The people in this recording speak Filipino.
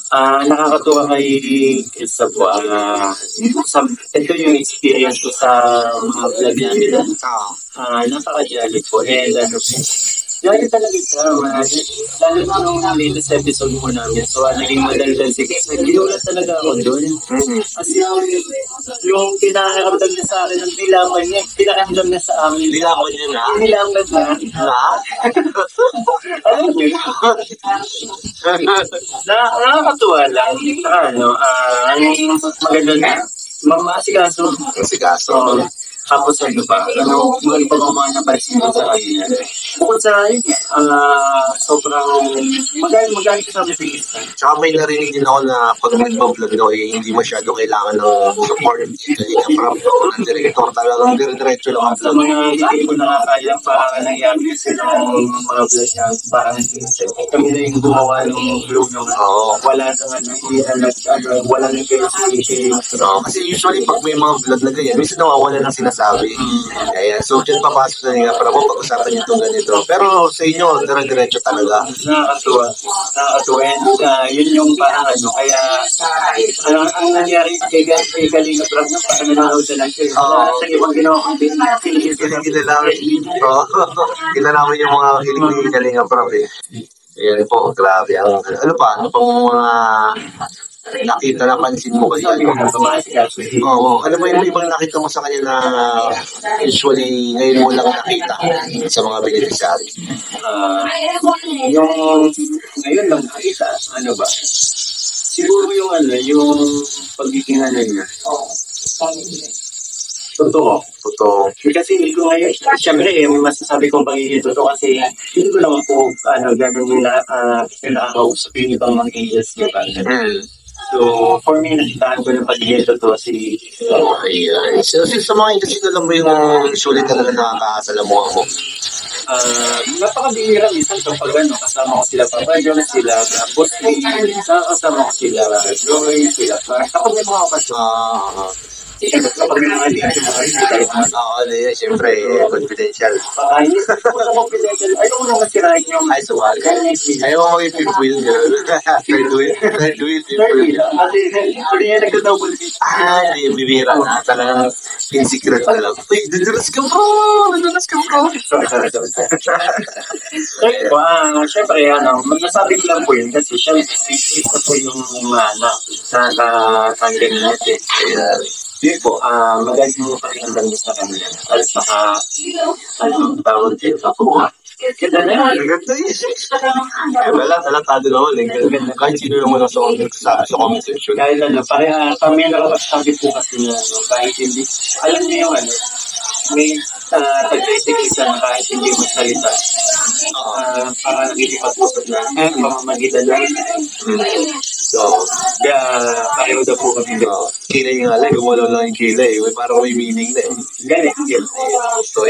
Nakakatuwa kay Elsa po, ito yung experience ko sa mga vlog namin. Napaka-jolly po. And jolly talaga siya. Lalo na nung latest episode mo namin. So, naging madaldal si Chris. Ginulat talaga ako doon. Kasi yung pinakaramdam niya sa akin, ang nilaman niya, pinakaramdam niya sa amin. Nilaman niya na? Nilaman na. Alam niyo, nakakatuwa lang. Ang maganda na, mamasikaso. Masikaso. Tapos ano pa, mga mga napansin ko sa kanya. Bukod sa yun, sobrang magaling ka sa mabilis. Tsaka may narinig din ako na pag nagpa-vlog daw, hindi masyado kailangan ng support. Kaya parang ng director talagang dire-diretso lang ang Sa vlog. mga hindi ko nakakaya, parang nangyari kasi ng mga vlog niya, parang kami na yung gumawa ng vlog nung wala naman, wala nang kayo sa Kasi usually pag may mga vlog na ganyan, minsan nawawala ng sinasabi. Kaya so dyan papasok na nga para pag-usapan nyo itong ganito. Pero sa inyo, dire-diretso talaga. Nakakatuwa. And yun yung parang kaya ang nangyari kay Galing Prab na parang nanonood na lang siya. Sa ibang ginawa kong Kinalaman yung mga hiling ni Kalinga Prab eh. Ayan po, grabe. Ano pa mga nakita na pansin mo kayo? Ano ba yung ibang nakita mo sa kanya na usually ngayon mo lang nakita sa mga beneficiary? Yung ngayon lang nakita, ano ba? Siguro yung pagiging niya. Totoo. Kasi hindi ko ngayon, siyempre, masasabi kong pagiging totoo kasi hindi ko naman po, gano'n nila, nakakausap yung ibang mga angels niya pa. So, for me, nakitaan ko ng pagiging totoo si... Ayan. So, sa mga industry na lang mo yung sulit talaga nakakasalamuha mo? Napakabihira minsan kapag kasama ko sila Papa sila tapos kasama ko sila Joy, sila kapag may mga okasyon. Kapag may mga siyempre, confidential. Hindi ko sa confidential. Ayaw ko naman sirahin yung ayaw mo mag-ipipil girl. Third wheel. Kasi hindi niya nagka-double fit. Bibira na. Talagang in-secret na lang. Uy, dudulas ka bro. Siyempre, masasabi ko lang po yun kasi siya isa po yung nakatanggang natin. Yun po, magandang mo pakinggan mo sa kanila. At saka, tawag din ako. Ganda na yan. Ganda yun. Talatado naman. Kahit sino naman sa comment section. Kahit kami nakapagsabi po kasi na kahit hindi, alam niyo yung may tag-isikisan kahit hindi magsalita. Para nagigipag-usap na pamamagitan lang. So, pakiramdam po kami. Kilay nga lang, gumalaw lang yung kilay. Parang may meaning na eh. Ganit. So,